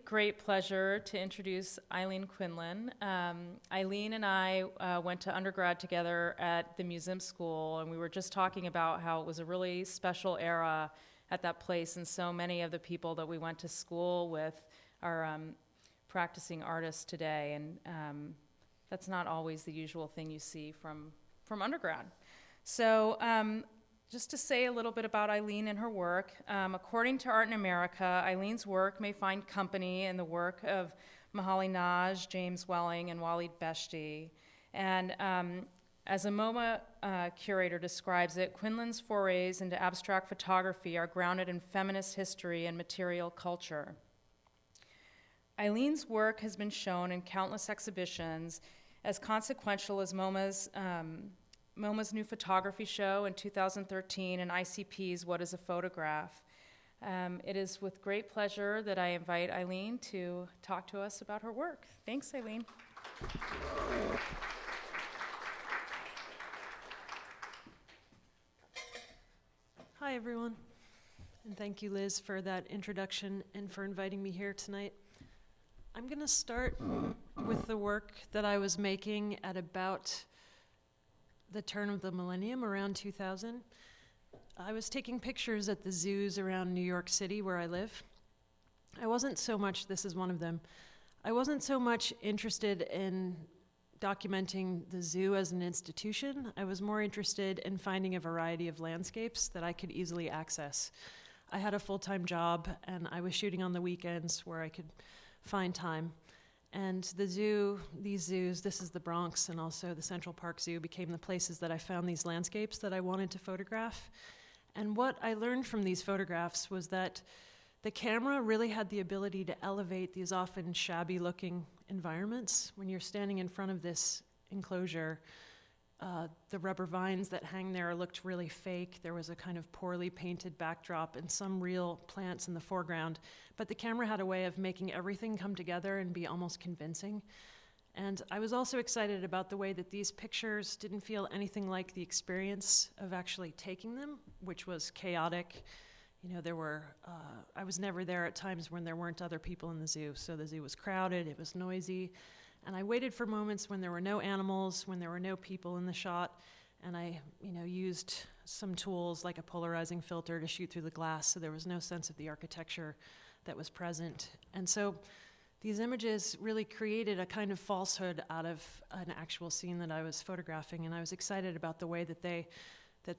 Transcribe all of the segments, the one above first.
great pleasure to introduce Eileen Quinlan. Eileen and I went to undergrad together at the museum school, and we were just talking about how it was a really special era at that place, and so many of the people that we went to school with are practicing artists today, and that's not always the usual thing you see from undergrad. So just to say a little bit about Eileen and her work, according to Art in America, Eileen's work may find company in the work of Mahaly Naj, James Welling, and Walid Beshti. And as a MoMA curator describes it, Quinlan's forays into abstract photography are grounded in feminist history and material culture. Eileen's work has been shown in countless exhibitions as consequential as MoMA's new photography show in 2013 and ICP's What is a Photograph. It is with great pleasure that I invite Eileen to talk to us about her work. Thanks, Eileen. Hi, everyone, and thank you, Liz, for that introduction and for inviting me here tonight. I'm going to start with the work that I was making at about the turn of the millennium, around 2000. I was taking pictures at the zoos around New York City, where I live. I wasn't so much, this is one of them, I wasn't so much interested in documenting the zoo as an institution. I was more interested in finding a variety of landscapes that I could easily access. I had a full-time job, and I was shooting on the weekends where I could find time. And the zoo, these zoos, this is the Bronx and also the Central Park Zoo, became the places that I found these landscapes that I wanted to photograph. And what I learned from these photographs was that the camera really had the ability to elevate these often shabby-looking environments. When you're standing in front of this enclosure, the rubber vines that hang there looked really fake. There was a kind of poorly painted backdrop and some real plants in the foreground. But the camera had a way of making everything come together and be almost convincing. And I was also excited about the way that these pictures didn't feel anything like the experience of actually taking them, which was chaotic. You know, I was never there at times when there weren't other people in the zoo. So the zoo was crowded, it was noisy. And I waited for moments when there were no animals, when there were no people in the shot, and I, used some tools like a polarizing filter to shoot through the glass, so there was no sense of the architecture that was present. And so these images really created a kind of falsehood out of an actual scene that I was photographing, and I was excited about the way that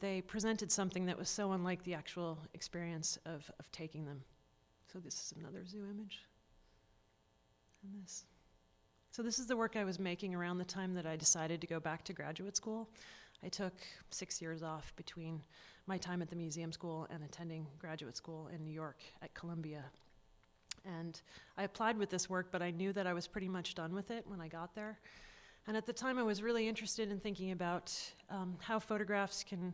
they presented something that was so unlike the actual experience of taking them. So this is another zoo image. And this. So this is the work I was making around the time that I decided to go back to graduate school. I took 6 years off between my time at the museum school and attending graduate school in New York at Columbia. And I applied with this work, but I knew that I was pretty much done with it when I got there. And at the time, I was really interested in thinking about how photographs can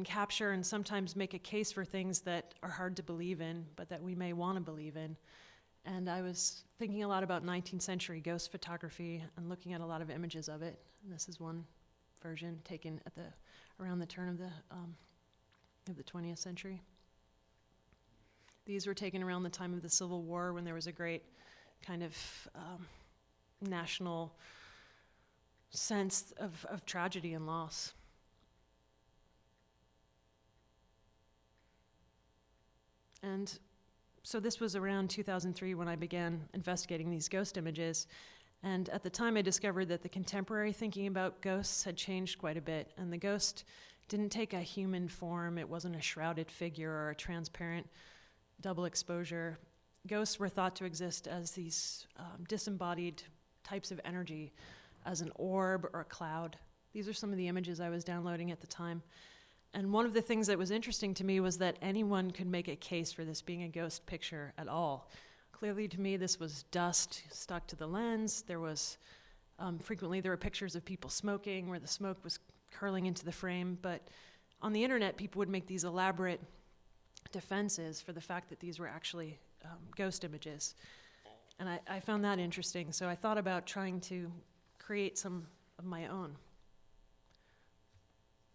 capture and sometimes make a case for things that are hard to believe in, but that we may want to believe in. And I was thinking a lot about 19th century ghost photography and looking at a lot of images of it. And this is one version taken at around the turn of the 20th century. These were taken around the time of the Civil War, when there was a great kind of national sense of tragedy and loss. And so this was around 2003 when I began investigating these ghost images. And at the time, I discovered that the contemporary thinking about ghosts had changed quite a bit. And the ghost didn't take a human form. It wasn't a shrouded figure or a transparent double exposure. Ghosts were thought to exist as these disembodied types of energy, as an orb or a cloud. These are some of the images I was downloading at the time. And one of the things that was interesting to me was that anyone could make a case for this being a ghost picture at all. Clearly, to me, this was dust stuck to the lens. There was, frequently there were pictures of people smoking where the smoke was curling into the frame. But on the internet, people would make these elaborate defenses for the fact that these were actually ghost images. And I found that interesting. So I thought about trying to create some of my own.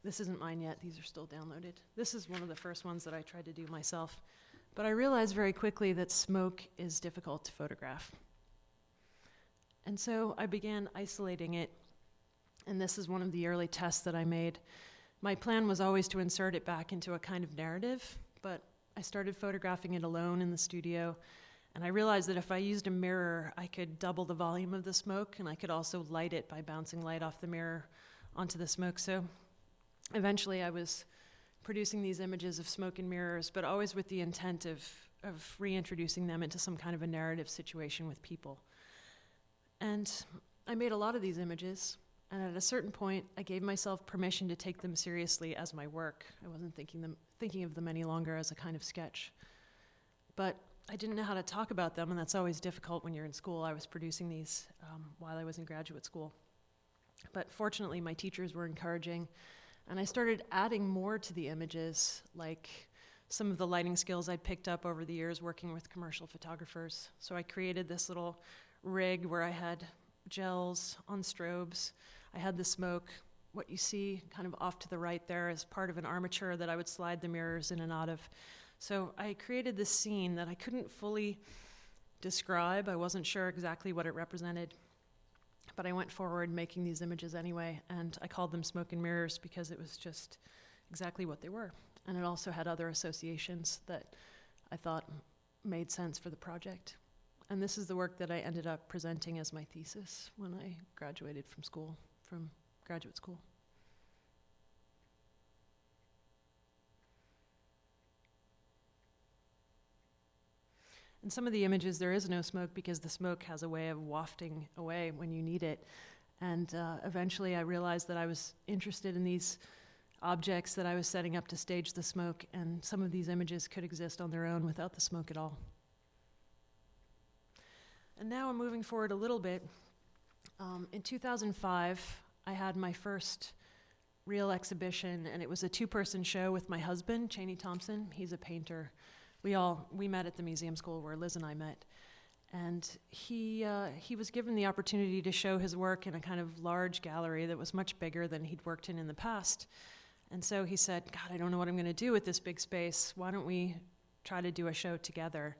This isn't mine yet. These are still downloaded. This is one of the first ones that I tried to do myself. But I realized very quickly that smoke is difficult to photograph. And so I began isolating it, and this is one of the early tests that I made. My plan was always to insert it back into a kind of narrative, but I started photographing it alone in the studio, and I realized that if I used a mirror, I could double the volume of the smoke, and I could also light it by bouncing light off the mirror onto the smoke. So eventually I was producing these images of smoke and mirrors, but always with the intent of reintroducing them into some kind of a narrative situation with people. And I made a lot of these images, and at a certain point, I gave myself permission to take them seriously as my work. I wasn't thinking of them any longer as a kind of sketch. But I didn't know how to talk about them, and that's always difficult when you're in school. I was producing these while I was in graduate school. But fortunately, my teachers were encouraging, and I started adding more to the images, like some of the lighting skills I picked up over the years working with commercial photographers. So I created this little rig where I had gels on strobes. I had the smoke. What you see kind of off to the right there is part of an armature that I would slide the mirrors in and out of. So I created this scene that I couldn't fully describe. I wasn't sure exactly what it represented, but I went forward making these images anyway, and I called them smoke and mirrors because it was just exactly what they were. And it also had other associations that I thought made sense for the project. And this is the work that I ended up presenting as my thesis when I graduated from graduate school. In some of the images, there is no smoke because the smoke has a way of wafting away when you need it. And eventually I realized that I was interested in these objects that I was setting up to stage the smoke, and some of these images could exist on their own without the smoke at all. And now I'm moving forward a little bit. In 2005, I had my first real exhibition, and it was a two-person show with my husband, Cheney Thompson. He's a painter. We met at the museum school where Liz and I met. And he was given the opportunity to show his work in a kind of large gallery that was much bigger than he'd worked in the past. And so he said, God, I don't know what I'm going to do with this big space. Why don't we try to do a show together?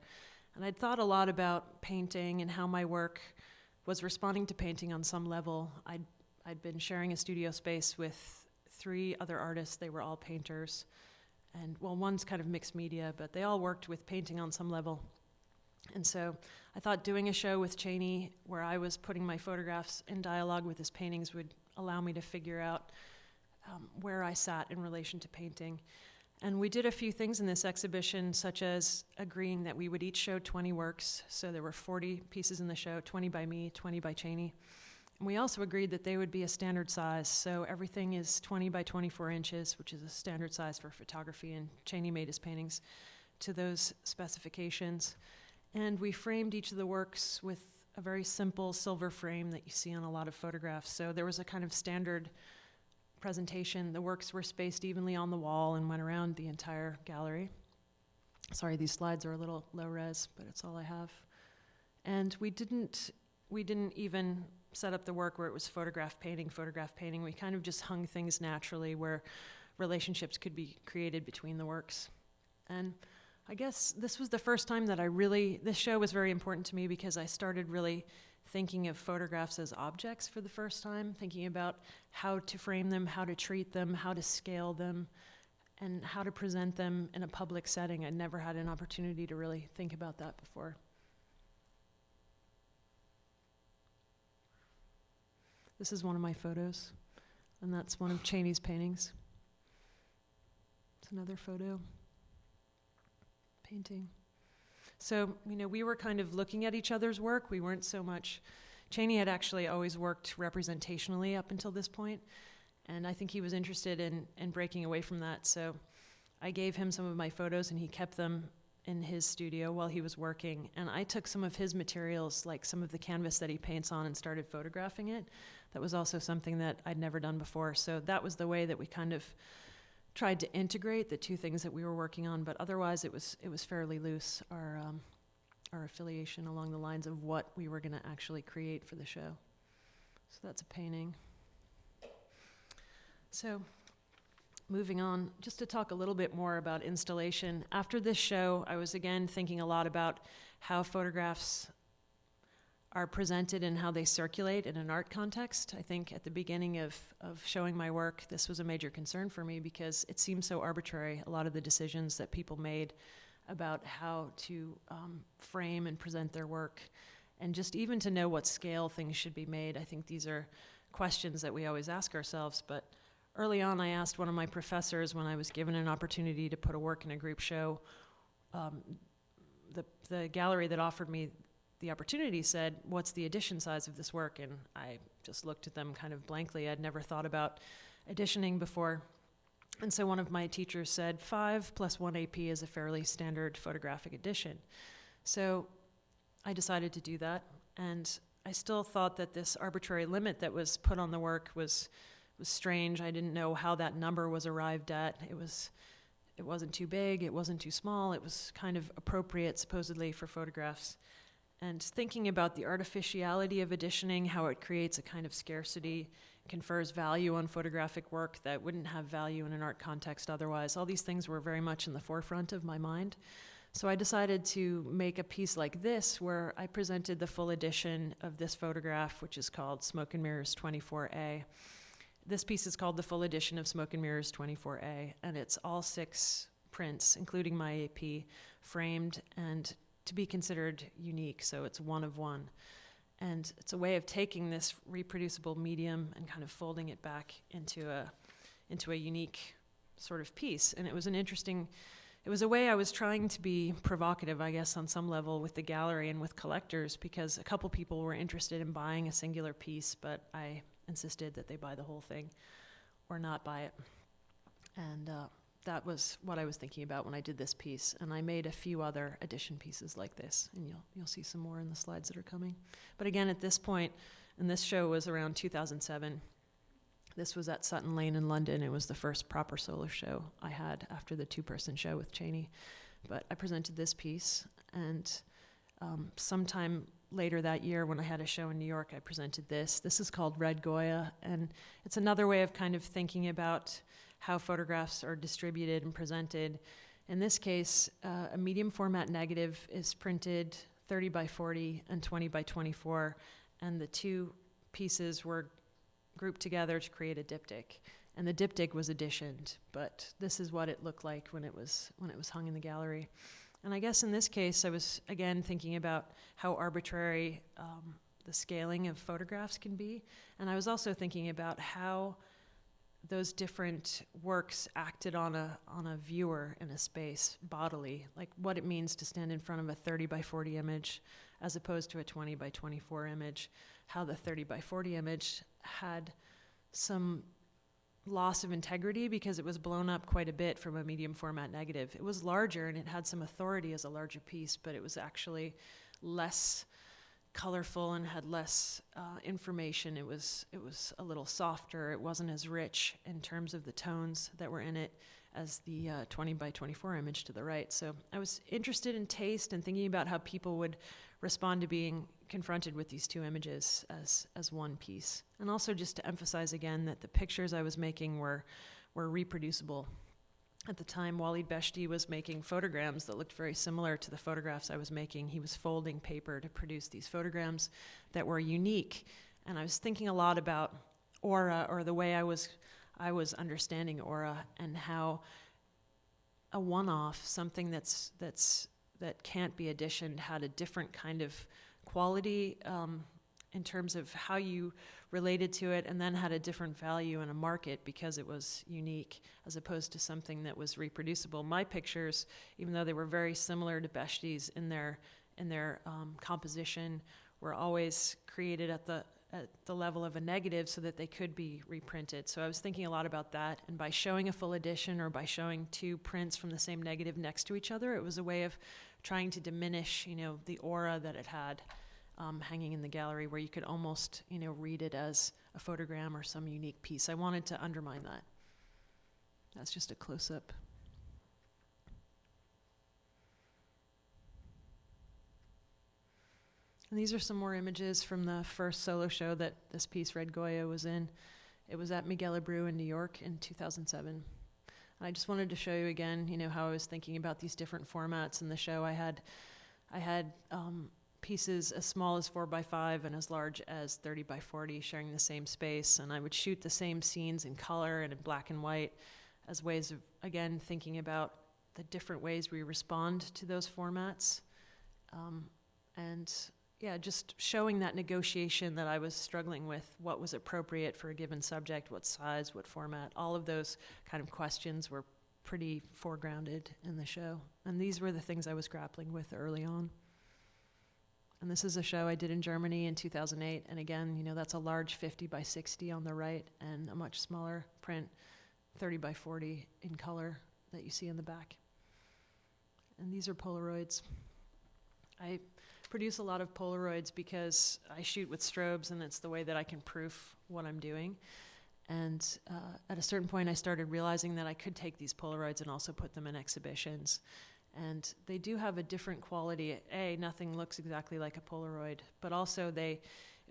And I'd thought a lot about painting and how my work was responding to painting on some level. I'd been sharing a studio space with 3 other artists. They were all painters. And, well, one's kind of mixed media, but they all worked with painting on some level. And so I thought doing a show with Cheney where I was putting my photographs in dialogue with his paintings would allow me to figure out where I sat in relation to painting. And we did a few things in this exhibition, such as agreeing that we would each show 20 works. So there were 40 pieces in the show, 20 by me, 20 by Cheney. And we also agreed that they would be a standard size. So everything is 20 by 24 inches, which is a standard size for photography, and Cheney made his paintings to those specifications. And we framed each of the works with a very simple silver frame that you see on a lot of photographs. So there was a kind of standard presentation. The works were spaced evenly on the wall and went around the entire gallery. Sorry, these slides are a little low res, but it's all I have. And we didn't even set up the work where it was photograph painting. We kind of just hung things naturally where relationships could be created between the works. And I guess this was the first time that this show was very important to me because I started really thinking of photographs as objects for the first time, thinking about how to frame them, how to treat them, how to scale them, and how to present them in a public setting. I'd never had an opportunity to really think about that before. This is one of my photos, and that's one of Cheney's paintings. It's another photo, painting. So, we were kind of looking at each other's work. We weren't so much, Cheney had actually always worked representationally up until this point, and I think he was interested in breaking away from that. So I gave him some of my photos, and he kept them in his studio while he was working. And I took some of his materials, like some of the canvas that he paints on, and started photographing it. That was also something that I'd never done before. So that was the way that we kind of tried to integrate the two things that we were working on, but otherwise it was fairly loose, our affiliation along the lines of what we were going to actually create for the show. So that's a painting. So moving on, just to talk a little bit more about installation. After this show, I was again thinking a lot about how photographs are presented and how they circulate in an art context. I think at the beginning of showing my work, this was a major concern for me because it seemed so arbitrary, a lot of the decisions that people made about how to frame and present their work. And just even to know what scale things should be made, I think these are questions that we always ask ourselves. But early on, I asked one of my professors when I was given an opportunity to put a work in a group show. The gallery that offered me the opportunity said, "What's the edition size of this work?" And I just looked at them kind of blankly. I'd never thought about editioning before. And so one of my teachers said, 5 + 1 AP is a fairly standard photographic edition. So I decided to do that. And I still thought that this arbitrary limit that was put on the work was strange. I didn't know how that number was arrived at. It wasn't too big, it wasn't too small, it was kind of appropriate supposedly for photographs. And thinking about the artificiality of editioning, how it creates a kind of scarcity, confers value on photographic work that wouldn't have value in an art context otherwise, all these things were very much in the forefront of my mind. So I decided to make a piece like this where I presented the full edition of this photograph, which is called Smoke and Mirrors 24A. This piece is called the full edition of Smoke and Mirrors 24A, and it's all 6 prints, including my AP, framed and to be considered unique, so it's one of one. And it's a way of taking this reproducible medium and kind of folding it back into a unique sort of piece. And it was a way I was trying to be provocative, I guess, on some level with the gallery and with collectors, because a couple people were interested in buying a singular piece, but I insisted that they buy the whole thing or not buy it. And that was what I was thinking about when I did this piece. And I made a few other edition pieces like this, and you'll see some more in the slides that are coming. But again, at this point, and this show was around 2007, this was at Sutton Lane in London. It was the first proper solo show I had after the 2-person show with Cheney. But I presented this piece, and sometime later that year when I had a show in New York, I presented this. This is called Red Goya, and it's another way of kind of thinking about how photographs are distributed and presented. In this case, a medium format negative is printed 30 by 40 and 20 by 24, and the 2 pieces were grouped together to create a diptych. And the diptych was editioned, but this is what it looked like when it was hung in the gallery. And I guess in this case, I was again thinking about how arbitrary the scaling of photographs can be, and I was also thinking about how those different works acted on a viewer in a space bodily, like what it means to stand in front of a 30 by 40 image as opposed to a 20 by 24 image, how the 30 by 40 image had some loss of integrity because it was blown up quite a bit from a medium format negative. It was larger and it had some authority as a larger piece, but it was actually less colorful and had less information. It was a little softer. It wasn't as rich in terms of the tones that were in it as the 20 by 24 image to the right. So I was interested in taste and thinking about how people would respond to being confronted with these 2 images as one piece. And also just to emphasize again that the pictures I was making were reproducible. At the time, Walid Beshti was making photograms that looked very similar to the photographs I was making. He was folding paper to produce these photograms that were unique. And I was thinking a lot about aura, or the way I was understanding aura, and how a one-off, something that can't be editioned, had a different kind of quality in terms of how you related to it, and then had a different value in a market because it was unique, as opposed to something that was reproducible. My pictures, even though they were very similar to Beshti's in their composition, were always created at the level of a negative so that they could be reprinted. So I was thinking a lot about that, and by showing a full edition or by showing 2 prints from the same negative next to each other, it was a way of trying to diminish, the aura that it had hanging in the gallery, where you could almost, read it as a photogram or some unique piece. I wanted to undermine that. That's just a close-up. And these are some more images from the first solo show that this piece, Red Goya, was in. It was at Miguel Abreu in New York in 2007. And I just wanted to show you again, how I was thinking about these different formats in the show. I had pieces as small as 4x5 and as large as 30x40 sharing the same space, and I would shoot the same scenes in color and in black and white as ways of, again, thinking about the different ways we respond to those formats. And yeah, just showing that negotiation that I was struggling with, what was appropriate for a given subject, what size, what format, all of those kind of questions were pretty foregrounded in the show. And these were the things I was grappling with early on. And this is a show I did in Germany in 2008. And again, that's a large 50x60 on the right and a much smaller print, 30x40 in color that you see in the back. And these are Polaroids. I produce a lot of Polaroids because I shoot with strobes, and it's the way that I can proof what I'm doing. And at a certain point, I started realizing that I could take these Polaroids and also put them in exhibitions. And they do have a different quality. Nothing looks exactly like a Polaroid, but also it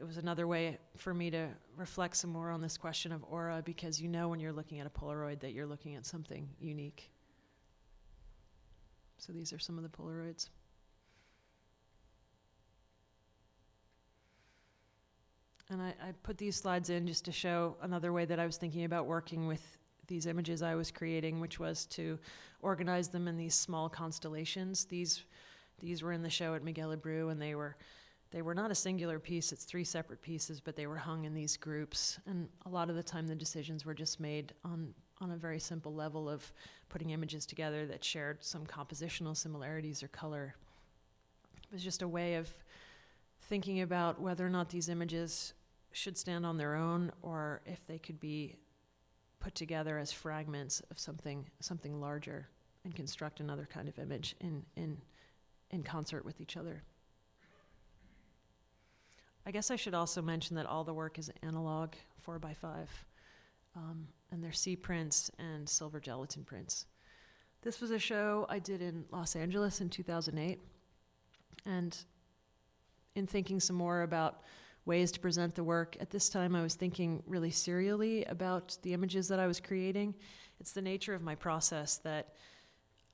was another way for me to reflect some more on this question of aura, because when you're looking at a Polaroid that you're looking at something unique. So these are some of the Polaroids. And I put these slides in just to show another way that I was thinking about working with these images I was creating, which was to organize them in these small constellations. These were in the show at Miguel Abreu, and they were not a singular piece. It's 3 separate pieces, but they were hung in these groups. And a lot of the time, the decisions were just made on a very simple level of putting images together that shared some compositional similarities or color. It was just a way of thinking about whether or not these images should stand on their own, or if they could be put together as fragments of something larger and construct another kind of image in concert with each other. I guess I should also mention that all the work is analog 4x5, and they're C prints and silver gelatin prints. This was a show I did in Los Angeles in 2008, and in thinking some more about ways to present the work, at this time I was thinking really serially about the images that I was creating. It's the nature of my process that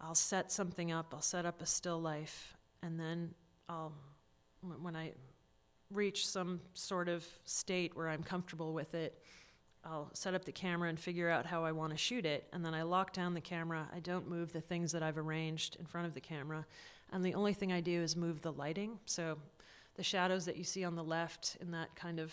I'll set something up, I'll set up a still life, and then when I reach some sort of state where I'm comfortable with it, I'll set up the camera and figure out how I want to shoot it, and then I lock down the camera. I don't move the things that I've arranged in front of the camera, and the only thing I do is move the lighting. So the shadows that you see on the left in that kind of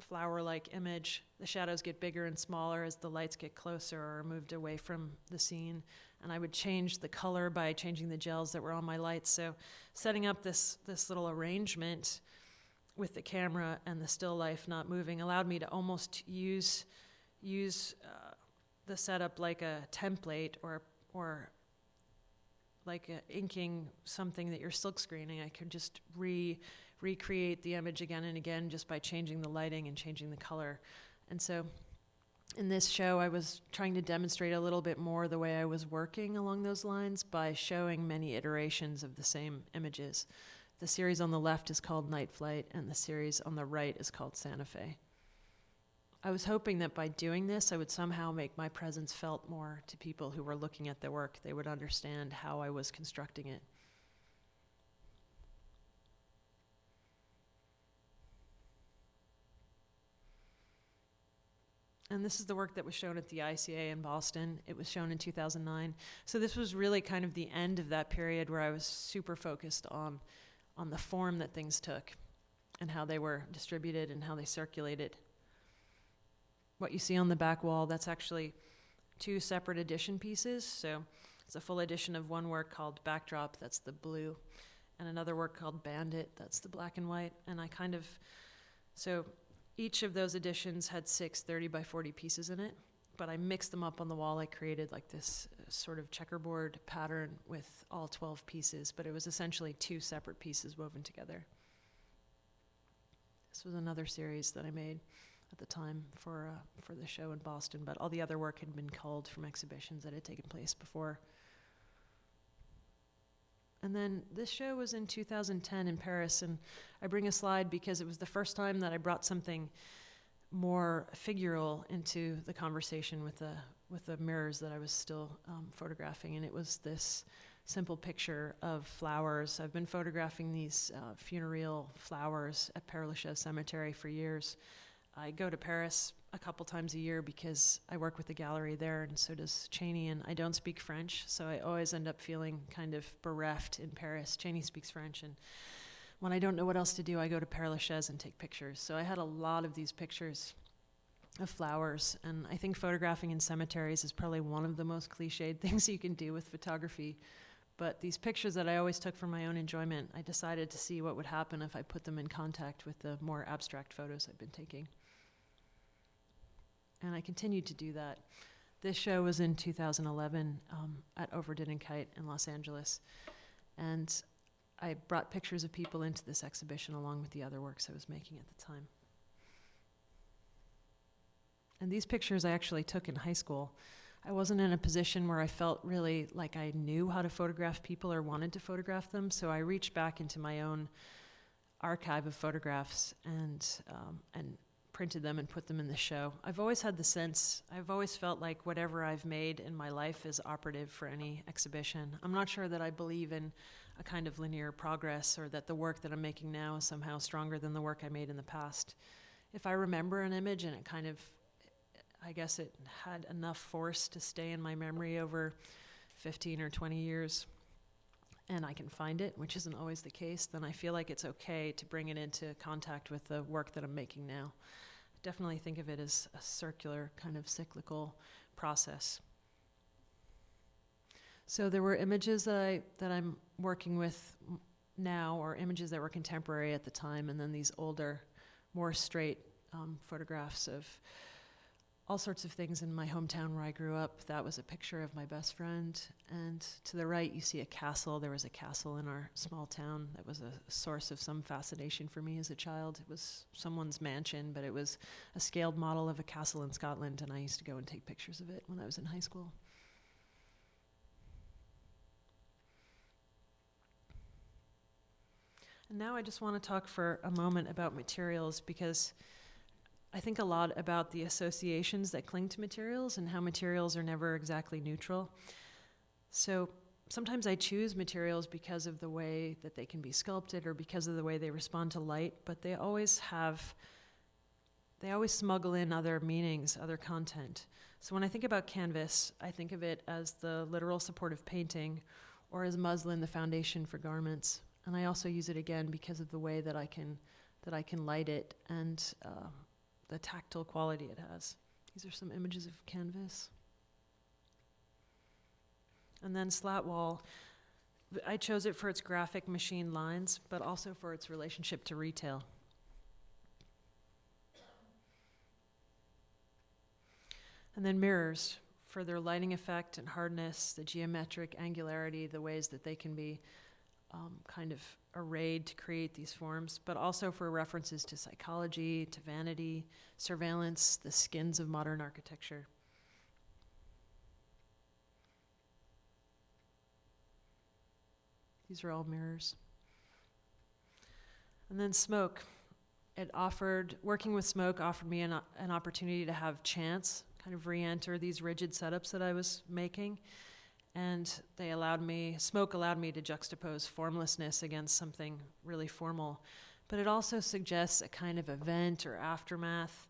flower-like image, the shadows get bigger and smaller as the lights get closer or moved away from the scene. And I would change the color by changing the gels that were on my lights. So setting up this little arrangement with the camera and the still life not moving allowed me to almost use the setup like a template or like inking something that you're silk screening. I could just recreate the image again and again just by changing the lighting and changing the color. And so in this show, I was trying to demonstrate a little bit more the way I was working along those lines by showing many iterations of the same images. The series on the left is called Night Flight, and the series on the right is called Santa Fe. I was hoping that by doing this, I would somehow make my presence felt more to people who were looking at the work. They would understand how I was constructing it. And this is the work that was shown at the ICA in Boston. It was shown in 2009. So this was really kind of the end of that period where I was super focused on the form that things took and how they were distributed and how they circulated. What you see on the back wall, that's actually 2 separate edition pieces. So it's a full edition of one work called Backdrop, that's the blue, and another work called Bandit, that's the black and white. And so each of those editions had 6 30x40 pieces in it, but I mixed them up on the wall. I created like this sort of checkerboard pattern with all 12 pieces, but it was essentially 2 separate pieces woven together. This was another series that I made at the time for the show in Boston, but all the other work had been culled from exhibitions that had taken place before. And then this show was in 2010 in Paris, and I bring a slide because it was the first time that I brought something more figural into the conversation with the mirrors that I was still photographing, and it was this simple picture of flowers. I've been photographing these funereal flowers at Père Lachaise Cemetery for years. I go to Paris a couple times a year because I work with the gallery there, and so does Cheney, and I don't speak French, so I always end up feeling kind of bereft in Paris. Cheney speaks French, and when I don't know what else to do, I go to Père Lachaise and take pictures. So I had a lot of these pictures of flowers, and I think photographing in cemeteries is probably one of the most cliched things you can do with photography. But these pictures that I always took for my own enjoyment, I decided to see what would happen if I put them in contact with the more abstract photos I've been taking. And I continued to do that. This show was in 2011 at Over Kite in Los Angeles. And I brought pictures of people into this exhibition along with the other works I was making at the time. And these pictures I actually took in high school. I wasn't in a position where I felt really like I knew how to photograph people or wanted to photograph them, so I reached back into my own archive of photographs and printed them and put them in the show. I've always had the sense, I've always felt like whatever I've made in my life is operative for any exhibition. I'm not sure that I believe in a kind of linear progress or that the work that I'm making now is somehow stronger than the work I made in the past. If I remember an image and it kind of, I guess it had enough force to stay in my memory over 15 or 20 years, and I can find it, which isn't always the case, then I feel like it's okay to bring it into contact with the work that I'm making now. Definitely think of it as a circular, kind of cyclical process. So there were images that I'm working with now, or images that were contemporary at the time, and then these older, more straight photographs of all sorts of things in my hometown where I grew up. That was a picture of my best friend. And to the right, you see a castle. There was a castle in our small town that was a source of some fascination for me as a child. It was someone's mansion, but it was a scaled model of a castle in Scotland, and I used to go and take pictures of it when I was in high school. And now I just want to talk for a moment about materials, because I think a lot about the associations that cling to materials and how materials are never exactly neutral. So sometimes I choose materials because of the way that they can be sculpted or because of the way they respond to light, but they always smuggle in other meanings, other content. So when I think about canvas, I think of it as the literal support of painting, or as muslin, the foundation for garments. And I also use it again because of the way that I can light it and the tactile quality it has. These are some images of canvas. And then slat wall, I chose it for its graphic machine lines, but also for its relationship to retail. And then mirrors, for their lighting effect and hardness, the geometric angularity, the ways that they can be kind of arrayed to create these forms, but also for references to psychology, to vanity, surveillance, the skins of modern architecture. These are all mirrors. And then smoke. Working with smoke offered me an opportunity to have chance, kind of re-enter these rigid setups that I was making. And smoke allowed me to juxtapose formlessness against something really formal. But it also suggests a kind of event or aftermath,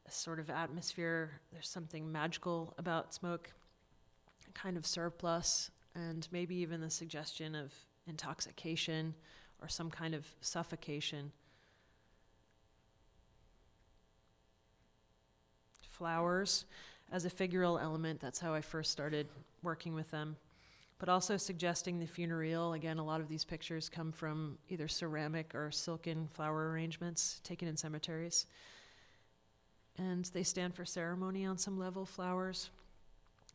a sort of atmosphere. There's something magical about smoke, a kind of surplus, and maybe even the suggestion of intoxication or some kind of suffocation. Flowers as a figural element, that's how I first started working with them, but also suggesting the funereal. Again, a lot of these pictures come from either ceramic or silken flower arrangements taken in cemeteries. And they stand for ceremony on some level, flowers,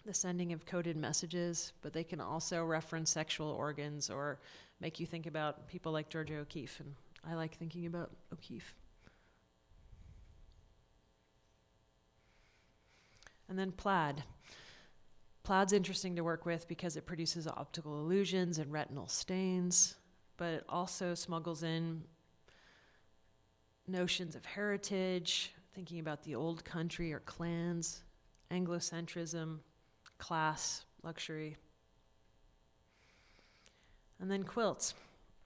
the sending of coded messages, but they can also reference sexual organs or make you think about people like Georgia O'Keeffe, and I like thinking about O'Keeffe. And then plaid. Plaid's interesting to work with because it produces optical illusions and retinal stains, but it also smuggles in notions of heritage, thinking about the old country or clans, Anglocentrism, class, luxury. And then quilts.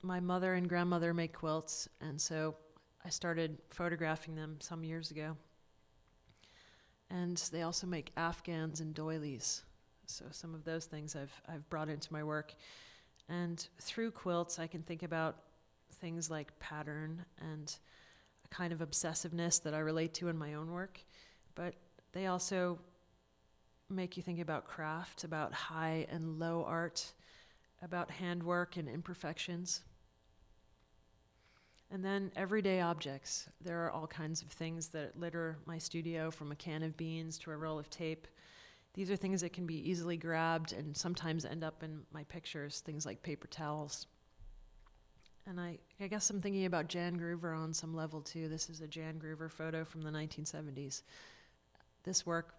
My mother and grandmother make quilts, and so I started photographing them some years ago. And they also make afghans and doilies. So some of those things I've brought into my work. And through quilts, I can think about things like pattern and a kind of obsessiveness that I relate to in my own work. But they also make you think about craft, about high and low art, about handwork and imperfections. And then everyday objects. There are all kinds of things that litter my studio, from a can of beans to a roll of tape. These are things that can be easily grabbed and sometimes end up in my pictures, things like paper towels. And I guess I'm thinking about Jan Groover on some level too. This is a Jan Groover photo from the 1970s. This work,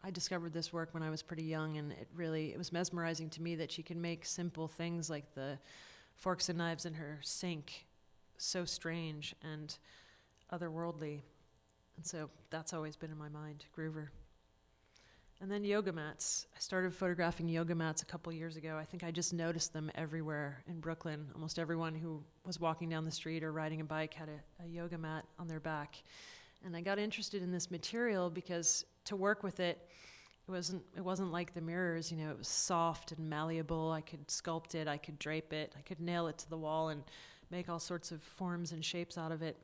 I discovered this work when I was pretty young, and it was mesmerizing to me that she can make simple things like the forks and knives in her sink so strange and otherworldly. And so that's always been in my mind, Groover. And then yoga mats. I started photographing yoga mats a couple years ago. I think I just noticed them everywhere in Brooklyn. Almost everyone who was walking down the street or riding a bike had a yoga mat on their back. And I got interested in this material because to work with it, it wasn't like the mirrors, it was soft and malleable. I could sculpt it, I could drape it, I could nail it to the wall and make all sorts of forms and shapes out of it.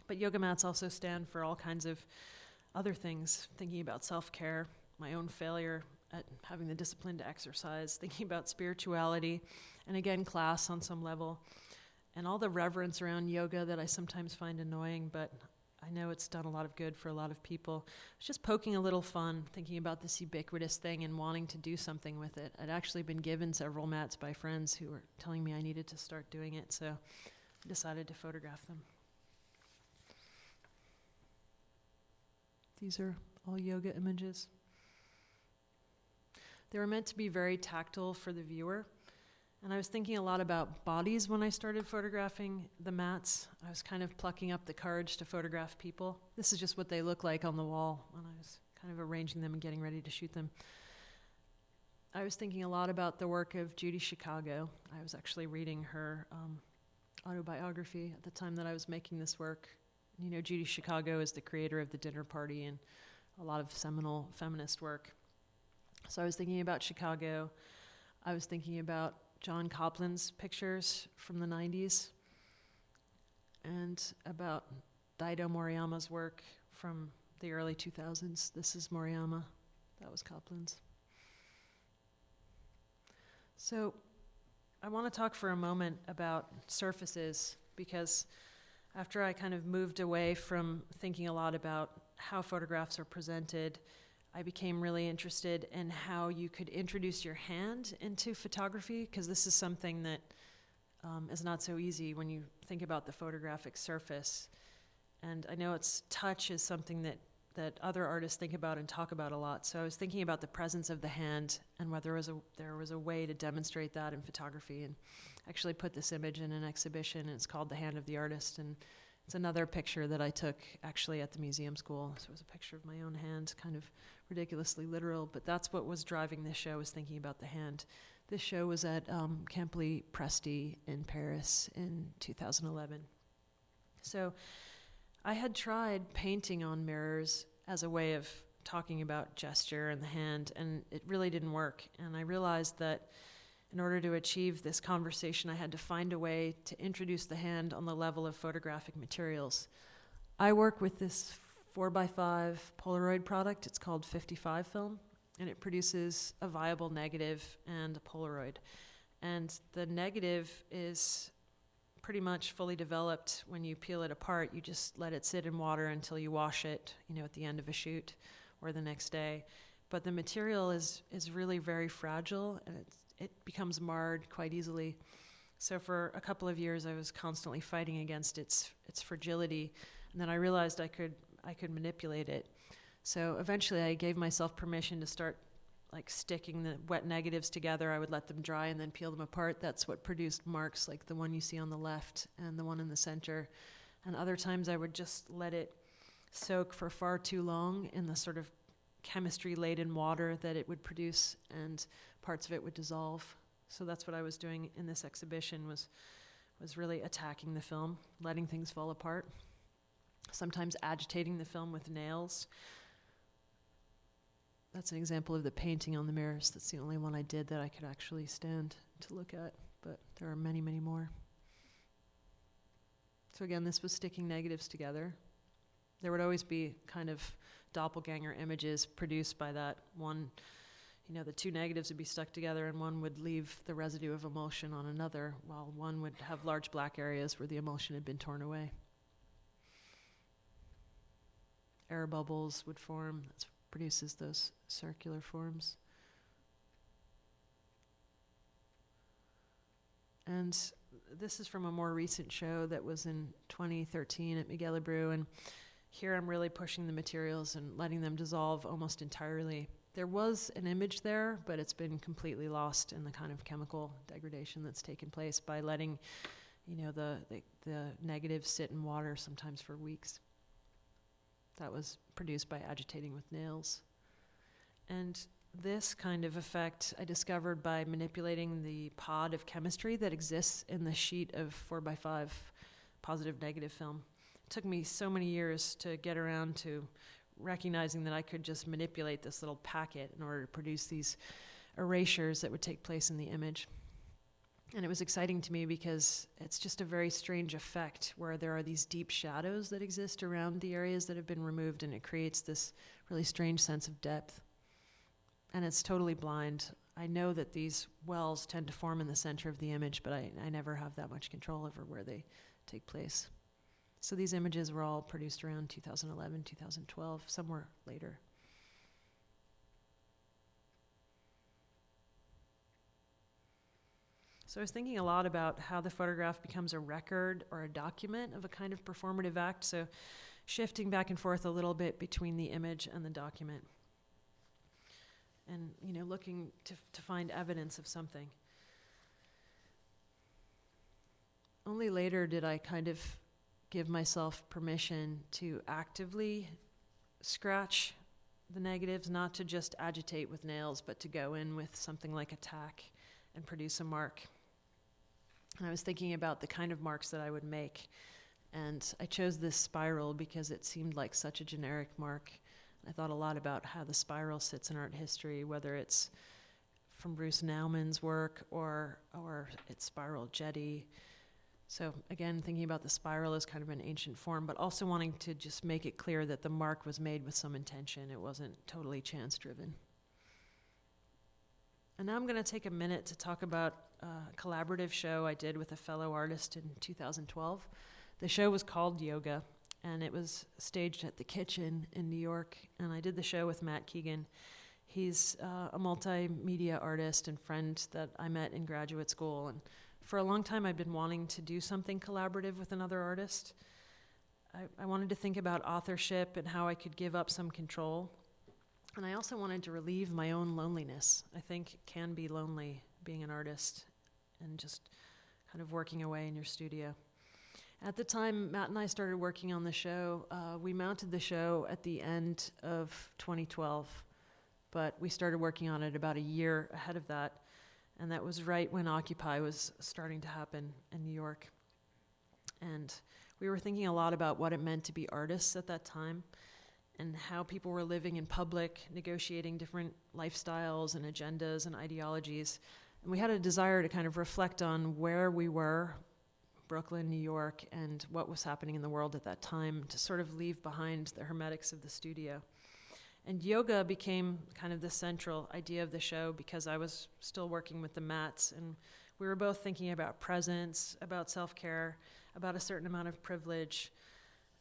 But yoga mats also stand for all kinds of other things, thinking about self-care, my own failure at having the discipline to exercise, thinking about spirituality, and again, class on some level, and all the reverence around yoga that I sometimes find annoying, but I know it's done a lot of good for a lot of people. It's just poking a little fun, thinking about this ubiquitous thing and wanting to do something with it. I'd actually been given several mats by friends who were telling me I needed to start doing it, so I decided to photograph them. These are all yoga images. They were meant to be very tactile for the viewer. And I was thinking a lot about bodies when I started photographing the mats. I was kind of plucking up the courage to photograph people. This is just what they look like on the wall when I was kind of arranging them and getting ready to shoot them. I was thinking a lot about the work of Judy Chicago. I was actually reading her autobiography at the time that I was making this work. Judy Chicago is the creator of The Dinner Party and a lot of seminal feminist work. So I was thinking about Chicago. I was thinking about John Copland's pictures from the 90s and about Daido Moriyama's work from the early 2000s. This is Moriyama. That was Copland's. So I want to talk for a moment about surfaces, because after I kind of moved away from thinking a lot about how photographs are presented, I became really interested in how you could introduce your hand into photography, because this is something that is not so easy when you think about the photographic surface. And I know touch is something that other artists think about and talk about a lot. So I was thinking about the presence of the hand and whether there was a way to demonstrate that in photography. And actually put this image in an exhibition, and it's called The Hand of the Artist. And it's another picture that I took actually at the museum school. So it was a picture of my own hand, kind of ridiculously literal, but that's what was driving this show, was thinking about the hand. This show was at Camp-Lee Presti in Paris in 2011. So I had tried painting on mirrors as a way of talking about gesture and the hand, and it really didn't work. And I realized that in order to achieve this conversation, I had to find a way to introduce the hand on the level of photographic materials. I work with this 4x5 Polaroid product. It's called 55 film, and it produces a viable negative and a Polaroid. And the negative is pretty much fully developed. When you peel it apart, you just let it sit in water until you wash it, at the end of a shoot or the next day. But the material is really very fragile, and it becomes marred quite easily. So for a couple of years, I was constantly fighting against its fragility, and then I realized I could manipulate it. So eventually, I gave myself permission to start sticking the wet negatives together. I would let them dry and then peel them apart. That's what produced marks like the one you see on the left and the one in the center. And other times, I would just let it soak for far too long in the sort of chemistry-laden water that it would produce, and parts of it would dissolve. So that's what I was doing in this exhibition, was really attacking the film, letting things fall apart, sometimes agitating the film with nails. That's an example of the painting on the mirrors. That's the only one I did that I could actually stand to look at, but there are many, many more. So again, this was sticking negatives together. There would always be kind of doppelganger images produced by that one. You know, the two negatives would be stuck together and one would leave the residue of emulsion on another, while one would have large black areas where the emulsion had been torn away. Air bubbles would form. That produces those circular forms. And this is from a more recent show that was in 2013 at Miguel Abreu, and here I'm really pushing the materials and letting them dissolve almost entirely. There was an image there, but it's been completely lost in the kind of chemical degradation that's taken place by letting, you know, the negatives sit in water sometimes for weeks. That was produced by agitating with nails. And this kind of effect I discovered by manipulating the pod of chemistry that exists in the sheet of 4x5 positive-negative film. It took me so many years to get around to recognizing that I could just manipulate this little packet in order to produce these erasures that would take place in the image. And it was exciting to me because it's just a very strange effect where there are these deep shadows that exist around the areas that have been removed, and it creates this really strange sense of depth. And it's totally blind. I know that these wells tend to form in the center of the image, but I never have that much control over where they take place. So these images were all produced around 2011, 2012, somewhere later. So I was thinking a lot about how the photograph becomes a record or a document of a kind of performative act, so shifting back and forth a little bit between the image and the document. And, you know, looking to find evidence of something. Only later did I kind of give myself permission to actively scratch the negatives, not to just agitate with nails, but to go in with something like a tack and produce a mark. And I was thinking about the kind of marks that I would make. And I chose this spiral because it seemed like such a generic mark. I thought a lot about how the spiral sits in art history, whether it's from Bruce Naumann's work or it's spiral jetty. So again, thinking about the spiral as kind of an ancient form, but also wanting to just make it clear that the mark was made with some intention. It wasn't totally chance-driven. And now I'm going to take a minute to talk about a collaborative show I did with a fellow artist in 2012. The show was called Yoga, and it was staged at the Kitchen in New York, and I did the show with Matt Keegan. He's a multimedia artist and friend that I met in graduate school, and for a long time I'd been wanting to do something collaborative with another artist. I wanted to think about authorship and how I could give up some control, and I also wanted to relieve my own loneliness. I think it can be lonely being an artist and just kind of working away in your studio. At the time Matt and I started working on the show, we mounted the show at the end of 2012, but we started working on it about a year ahead of that, and that was right when Occupy was starting to happen in New York. And we were thinking a lot about what it meant to be artists at that time and how people were living in public, negotiating different lifestyles and agendas and ideologies. And we had a desire to kind of reflect on where we were, Brooklyn, New York, and what was happening in the world at that time, to sort of leave behind the hermetics of the studio. And yoga became kind of the central idea of the show because I was still working with the mats, and we were both thinking about presence, about self-care, about a certain amount of privilege,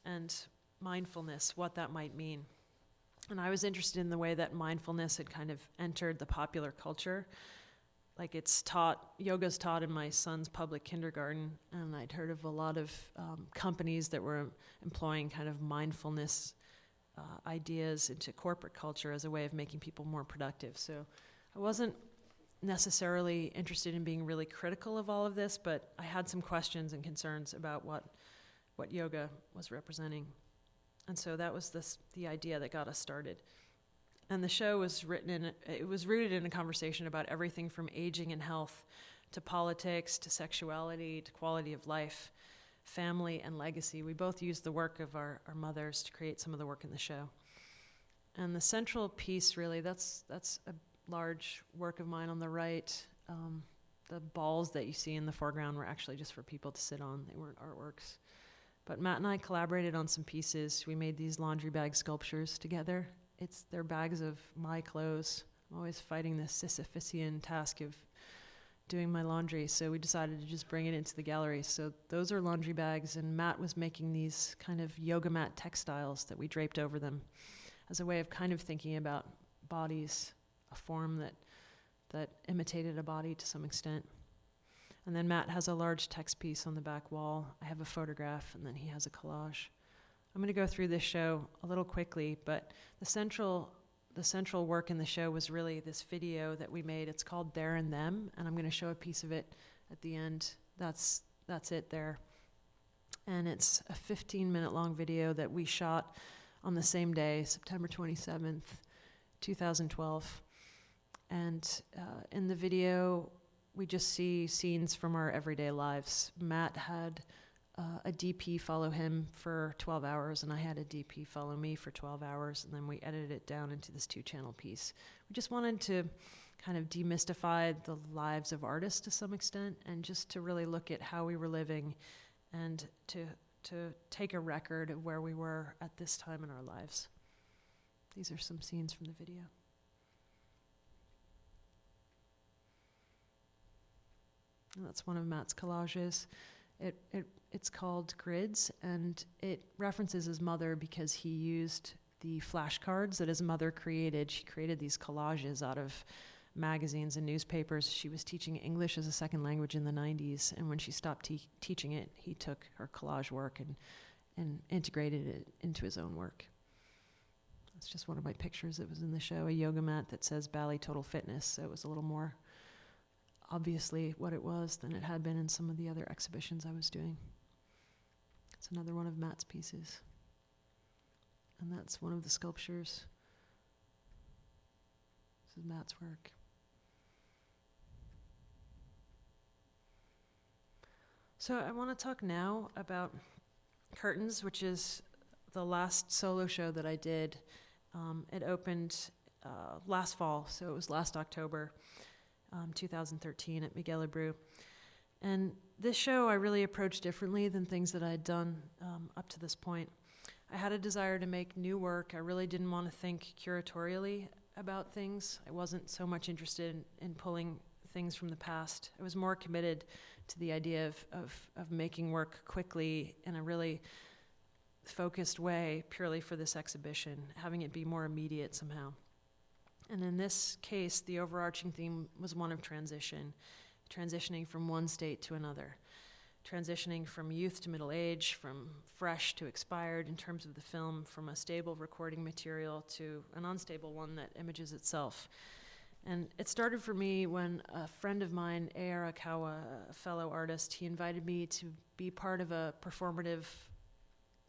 and mindfulness, what that might mean. And I was interested in the way that mindfulness had kind of entered the popular culture. Like yoga's taught in my son's public kindergarten, and I'd heard of a lot of companies that were employing kind of mindfulness ideas into corporate culture as a way of making people more productive. So I wasn't necessarily interested in being really critical of all of this, but I had some questions and concerns about what yoga was representing. And so that was the idea that got us started. And the show was it was rooted in a conversation about everything from aging and health to politics, to sexuality, to quality of life, family, and legacy. We both used the work of our mothers to create some of the work in the show. And the central piece, really, that's a large work of mine on the right. The balls that you see in the foreground were actually just for people to sit on. They weren't artworks. But Matt and I collaborated on some pieces. We made these laundry bag sculptures together. They're bags of my clothes. I'm always fighting this Sisyphean task of doing my laundry, so we decided to just bring it into the gallery. So those are laundry bags, and Matt was making these kind of yoga mat textiles that we draped over them as a way of kind of thinking about bodies, a form that imitated a body to some extent. And then Matt has a large text piece on the back wall. I have a photograph, and then he has a collage. I'm going to go through this show a little quickly, but the central work in the show was really this video that we made. It's called There and Them, and I'm going to show a piece of it at the end. That's it there. And it's a 15-minute long video that we shot on the same day, September 27th, 2012. And in the video, we just see scenes from our everyday lives. Matt had a DP follow him for 12 hours, and I had a DP follow me for 12 hours, and then we edited it down into this 2-channel piece. We just wanted to kind of demystify the lives of artists to some extent, and just to really look at how we were living, and to take a record of where we were at this time in our lives. These are some scenes from the video. And that's one of Matt's collages. It's called Grids, and it references his mother because he used the flashcards that his mother created. She created these collages out of magazines and newspapers. She was teaching English as a second language in the 90s, and when she stopped teaching it, he took her collage work and integrated it into his own work. That's just one of my pictures that was in the show, a yoga mat that says Bally Total Fitness, so it was a little more obviously what it was than it had been in some of the other exhibitions I was doing. It's another one of Matt's pieces. And that's one of the sculptures. This is Matt's work. So I want to talk now about Curtains, which is the last solo show that I did. It opened last fall, so it was last October. 2013 at Miguel Abreu. And this show I really approached differently than things that I had done up to this point. I had a desire to make new work. I really didn't want to think curatorially about things. I wasn't so much interested in pulling things from the past. I was more committed to the idea of making work quickly in a really focused way purely for this exhibition, having it be more immediate somehow. And in this case, the overarching theme was one of transitioning from one state to another, transitioning from youth to middle age, from fresh to expired in terms of the film, from a stable recording material to an unstable one that images itself. And it started for me when a friend of mine, A. Arakawa, a fellow artist, he invited me to be part of a performative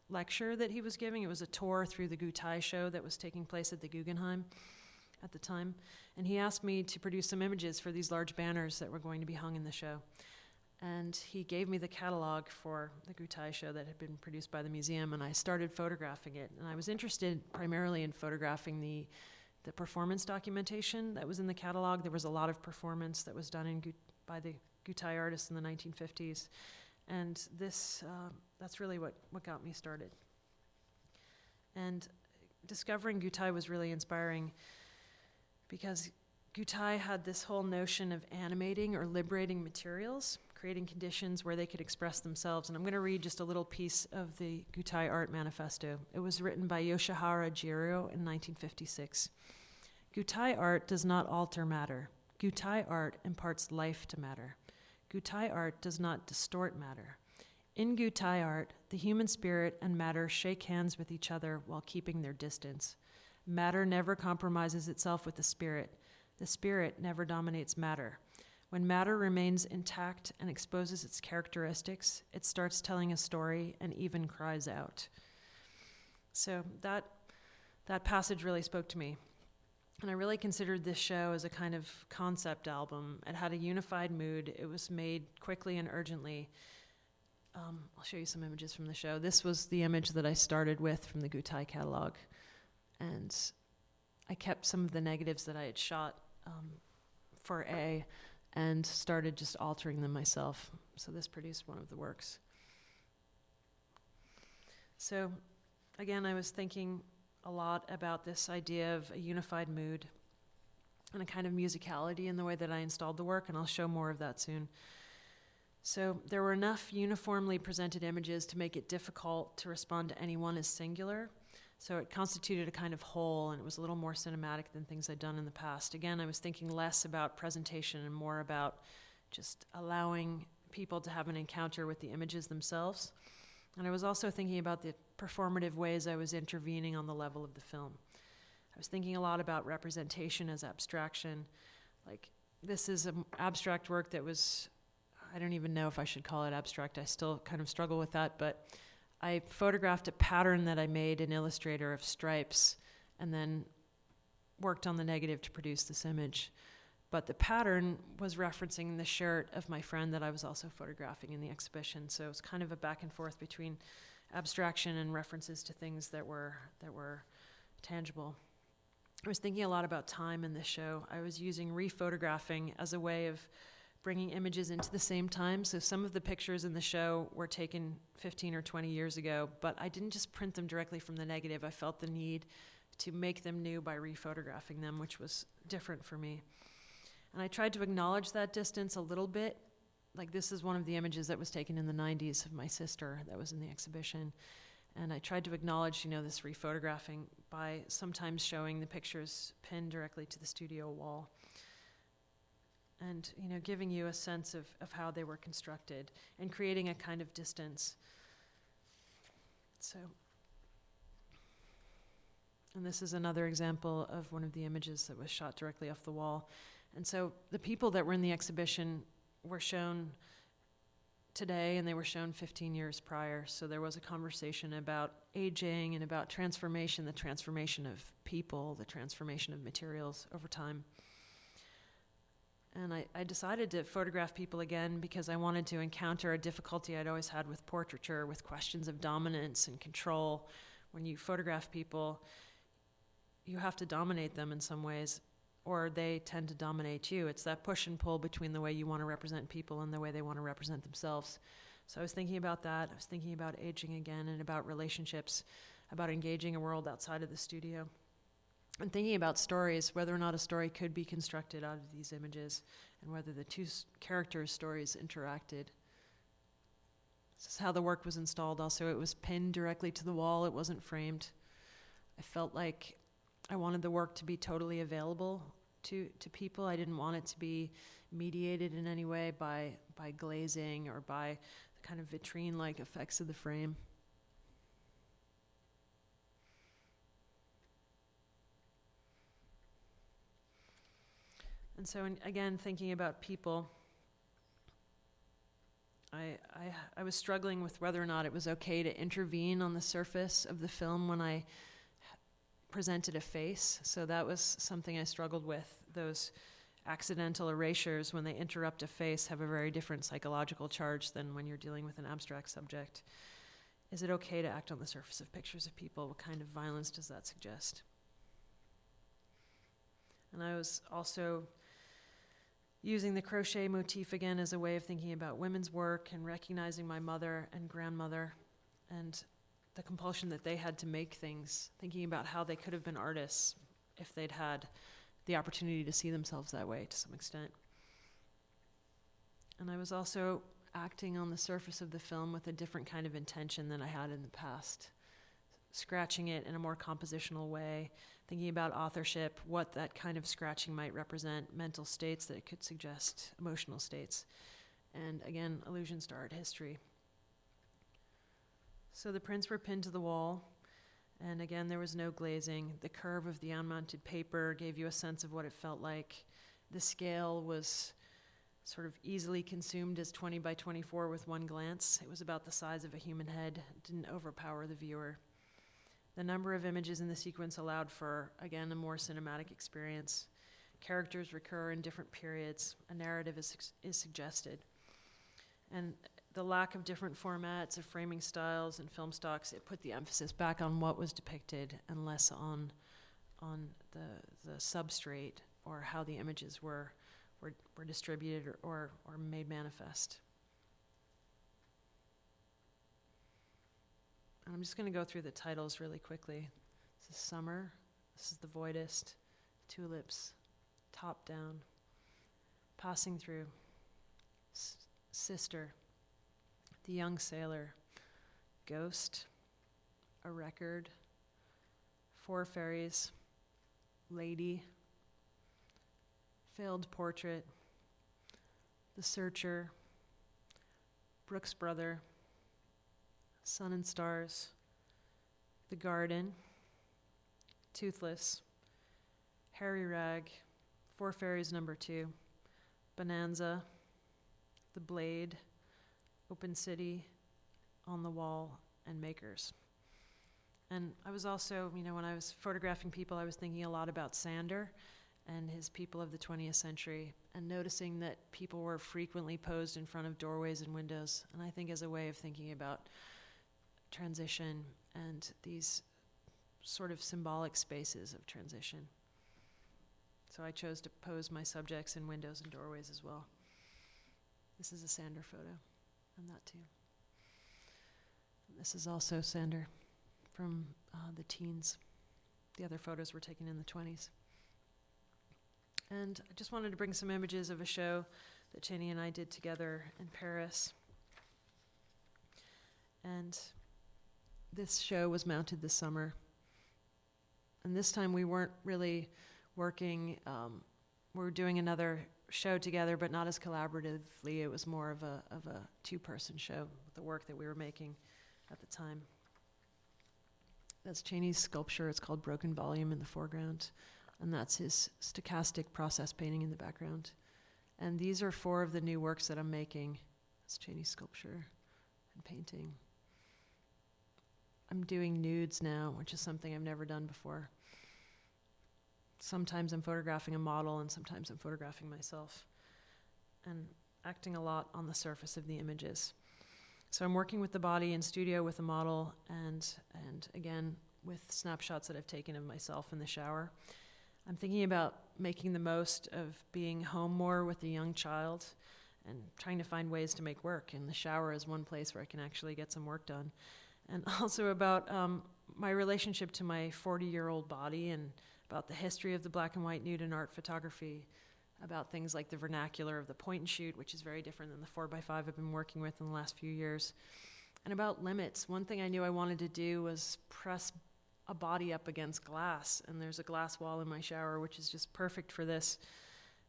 lecture that he was giving. It was a tour through the Goethe show that was taking place at the Guggenheim at the time, and he asked me to produce some images for these large banners that were going to be hung in the show. And he gave me the catalog for the Goethe show that had been produced by the museum, and I started photographing it. And I was interested primarily in photographing the performance documentation that was in the catalog. There was a lot of performance that was done by the Goethe artists in the 1950s, and that's really what got me started. And discovering Goethe was really inspiring, because Goethe had this whole notion of animating or liberating materials, creating conditions where they could express themselves. And I'm going to read just a little piece of the Goethe Art Manifesto. It was written by Yoshihara Jiro in 1956. Goethe art does not alter matter. Goethe art imparts life to matter. Goethe art does not distort matter. In Goethe art, the human spirit and matter shake hands with each other while keeping their distance. Matter never compromises itself with the spirit. The spirit never dominates matter. When matter remains intact and exposes its characteristics, it starts telling a story and even cries out. So that passage really spoke to me. And I really considered this show as a kind of concept album. It had a unified mood. It was made quickly and urgently. I'll show you some images from the show. This was the image that I started with from the Goethe catalog. And I kept some of the negatives that I had shot for A and started just altering them myself. So this produced one of the works. So again, I was thinking a lot about this idea of a unified mood and a kind of musicality in the way that I installed the work, and I'll show more of that soon. So there were enough uniformly presented images to make it difficult to respond to any one as singular. So it constituted a kind of whole, and it was a little more cinematic than things I'd done in the past. Again, I was thinking less about presentation and more about just allowing people to have an encounter with the images themselves. And I was also thinking about the performative ways I was intervening on the level of the film. I was thinking a lot about representation as abstraction. Like, this is an abstract work that was, I don't even know if I should call it abstract. I still kind of struggle with that, but I photographed a pattern that I made in Illustrator of stripes and then worked on the negative to produce this image. But the pattern was referencing the shirt of my friend that I was also photographing in the exhibition. So it was kind of a back and forth between abstraction and references to things that were tangible. I was thinking a lot about time in this show. I was using rephotographing as a way of bringing images into the same time. So some of the pictures in the show were taken 15 or 20 years ago, but I didn't just print them directly from the negative. I felt the need to make them new by rephotographing them, which was different for me. And I tried to acknowledge that distance a little bit. Like, this is one of the images that was taken in the 90s of my sister that was in the exhibition. And I tried to acknowledge, this rephotographing by sometimes showing the pictures pinned directly to the studio wall. And, giving you a sense of how they were constructed and creating a kind of distance. And this is another example of one of the images that was shot directly off the wall. And so the people that were in the exhibition were shown today, and they were shown 15 years prior. So there was a conversation about aging and about transformation, the transformation of people, the transformation of materials over time. And I decided to photograph people again because I wanted to encounter a difficulty I'd always had with portraiture, with questions of dominance and control. When you photograph people, you have to dominate them in some ways, or they tend to dominate you. It's that push and pull between the way you want to represent people and the way they want to represent themselves. So I was thinking about that. I was thinking about aging again and about relationships, about engaging a world outside of the studio. And thinking about stories, whether or not a story could be constructed out of these images and whether the two characters' stories interacted. This is how the work was installed also. It was pinned directly to the wall. It wasn't framed. I felt like I wanted the work to be totally available to people. I didn't want it to be mediated in any way by glazing or by the kind of vitrine-like effects of the frame. And so, again, thinking about people, I was struggling with whether or not it was okay to intervene on the surface of the film when I presented a face. So that was something I struggled with. Those accidental erasures, when they interrupt a face, have a very different psychological charge than when you're dealing with an abstract subject. Is it okay to act on the surface of pictures of people? What kind of violence does that suggest? And I was also using the crochet motif again as a way of thinking about women's work and recognizing my mother and grandmother and the compulsion that they had to make things, thinking about how they could have been artists if they'd had the opportunity to see themselves that way to some extent. And I was also acting on the surface of the film with a different kind of intention than I had in the past, scratching it in a more compositional way, thinking about authorship, what that kind of scratching might represent, mental states that it could suggest, emotional states, and again, allusions to art history. So the prints were pinned to the wall, and again, there was no glazing. The curve of the unmounted paper gave you a sense of what it felt like. The scale was sort of easily consumed as 20 by 24 with one glance. It was about the size of a human head. It didn't overpower the viewer. The number of images in the sequence allowed for, again, a more cinematic experience. Characters recur in different periods. A narrative is suggested. And the lack of different formats of framing styles and film stocks, it put the emphasis back on what was depicted and less on the substrate or how the images were distributed or made manifest. And I'm just going to go through the titles really quickly. This is Summer. This is The Voidist. Tulips. Top Down. Passing Through. Sister. The Young Sailor. Ghost. A Record. Four Fairies. Lady. Failed Portrait. The Searcher. Brooks Brother. Sun and Stars. The Garden. Toothless. Harry Rag. Four Fairies number 2. Bonanza. The Blade. Open City. On the Wall. And Makers. And I was also, when I was photographing people, I was thinking a lot about Sander and his people of the 20th century, and noticing that people were frequently posed in front of doorways and windows, and I think as a way of thinking about transition and these sort of symbolic spaces of transition. So I chose to pose my subjects in windows and doorways as well. This is a Sander photo, and that too. This is also Sander from the teens. The other photos were taken in the 20s. And I just wanted to bring some images of a show that Cheney and I did together in Paris. And this show was mounted this summer. And this time we weren't really working, we were doing another show together, but not as collaboratively. It was more of a two-person show with the work that we were making at the time. That's Cheney's sculpture. It's called Broken Volume in the foreground. And that's his stochastic process painting in the background. And these are 4 of the new works that I'm making. That's Cheney's sculpture and painting. I'm doing nudes now, which is something I've never done before. Sometimes I'm photographing a model, and sometimes I'm photographing myself, and acting a lot on the surface of the images. So I'm working with the body in studio with a model, and again, with snapshots that I've taken of myself in the shower. I'm thinking about making the most of being home more with a young child and trying to find ways to make work. And the shower is one place where I can actually get some work done. And also about my relationship to my 40-year-old body, and about the history of the black and white nude and art photography, about things like the vernacular of the point and shoot, which is very different than the 4x5 I've been working with in the last few years. And about limits. One thing I knew I wanted to do was press a body up against glass, and there's a glass wall in my shower, which is just perfect for this.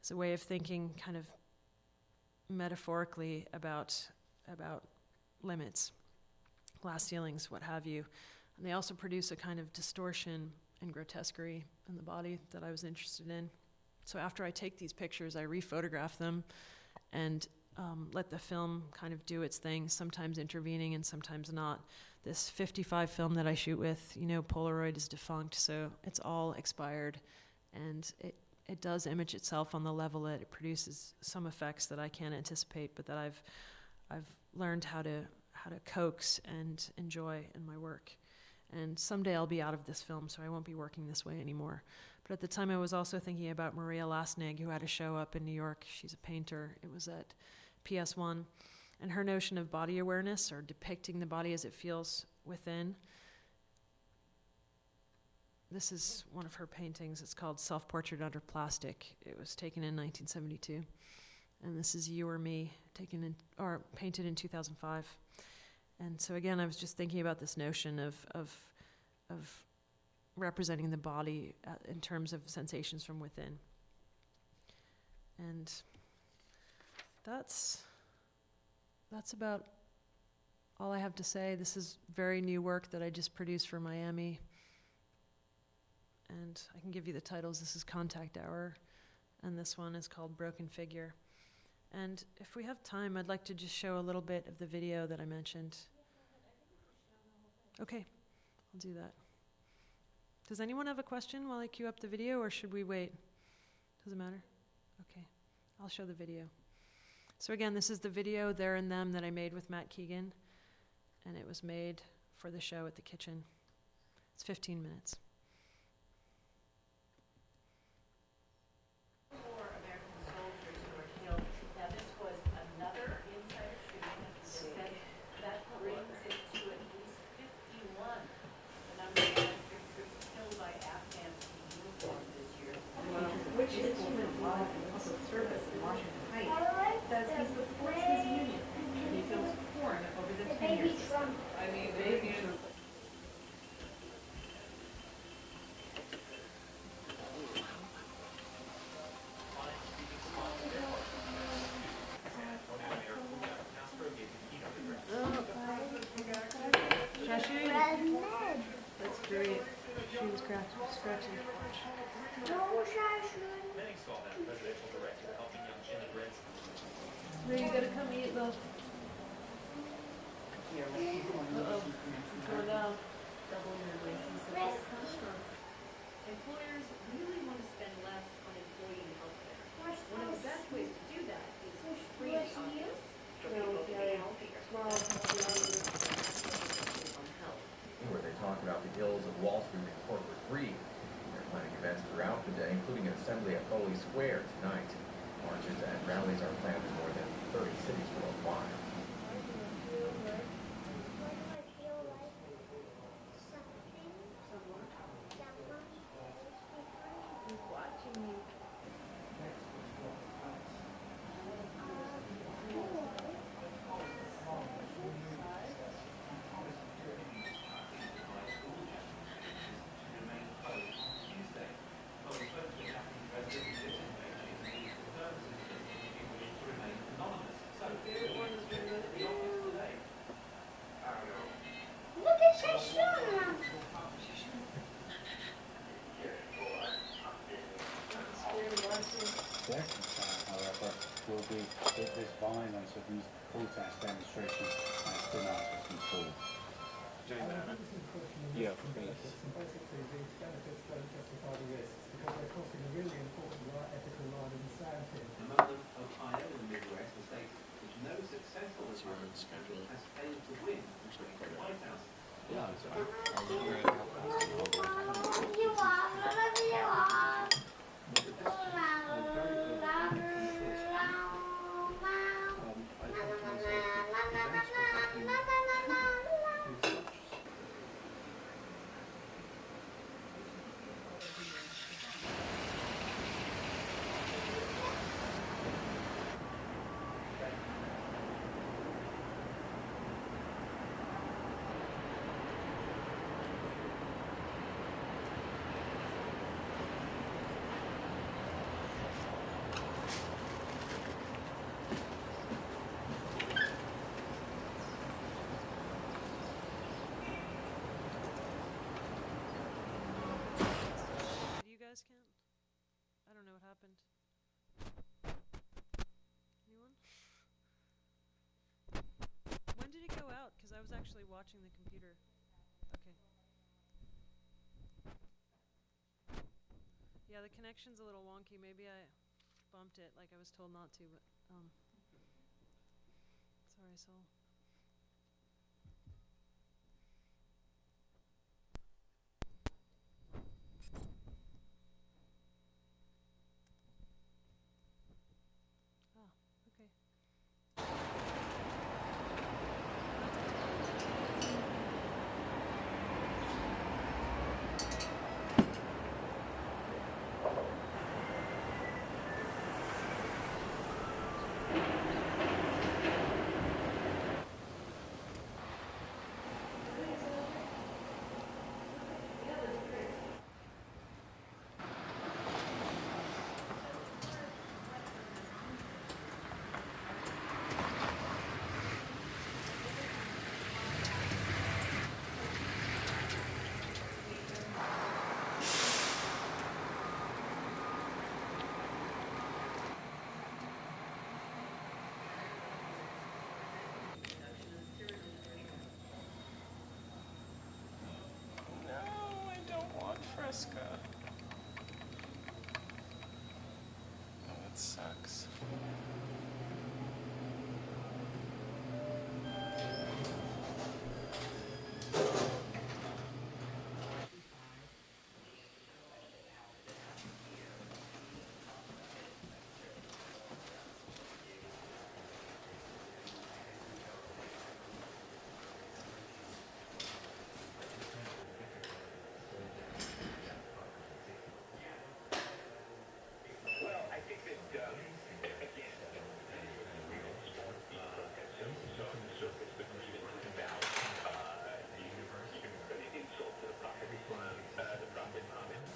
It's a way of thinking kind of metaphorically about limits, glass ceilings, what have you. And they also produce a kind of distortion and grotesquerie in the body that I was interested in. So after I take these pictures, I re-photograph them and let the film kind of do its thing, sometimes intervening and sometimes not. This 55 film that I shoot with, Polaroid is defunct, so it's all expired. And it does image itself on the level that it produces some effects that I can't anticipate, but that I've learned how to coax and enjoy in my work. And someday I'll be out of this film, so I won't be working this way anymore. But at the time, I was also thinking about Maria Lasnig, who had a show up in New York. She's a painter. It was at PS1. And her notion of body awareness, or depicting the body as it feels within. This is one of her paintings. It's called Self-Portrait Under Plastic. It was taken in 1972. And this is You or Me, painted in 2005. And so again, I was just thinking about this notion of representing the body in terms of sensations from within. And that's about all I have to say. This is very new work that I just produced for Miami. And I can give you the titles. This is Contact Hour, and this one is called Broken Figure. And if we have time, I'd like to just show a little bit of the video that I mentioned. Okay, I'll do that. Does anyone have a question while I queue up the video, or should we wait? Does it matter? Okay, I'll show the video. So again, this is the video, There and Them, that I made with Matt Keegan, and it was made for the show at the kitchen. It's 15 minutes. That's great. She was scratching the porch. Ray, you gotta come eat, love. Uh-oh. Throw it out. Employers really want to spend less on employee healthcare. One of the best ways to do that is free the office for people to be healthier. On health. Where they talk about the ills of Wall Street and corporate greed. They're planning events throughout the day, including an assembly at Foley Square tonight. Marches and rallies are planned in more than 30 cities worldwide. However, will be that this violence of these protest demonstrations has been out of control. Yeah, please. Basically, these benefits don't justify the risks because they're crossing a really important ethical line of insanity. A moment of Ohio in the Midwest, a state which no successful Republican has failed to win the White House. Yeah, You guys can't? I don't know what happened. Anyone? When did it go out? Because I was actually watching the computer. Okay. Yeah, the connection's a little wonky. Maybe I bumped it like I was told not to, but sorry, Sol. Jessica. Oh, that sucks.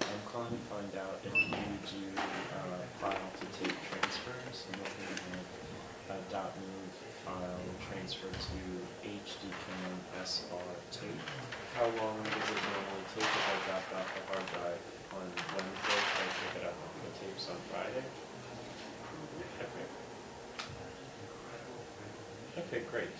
I'm calling to find out if you do file to tape transfers. I'm looking at a .move file transfer to HDCAM SR tape. How long does it normally take if I drop it off the hard drive on Wednesday? Can I pick it up on the tapes on Friday? Okay. Okay, great.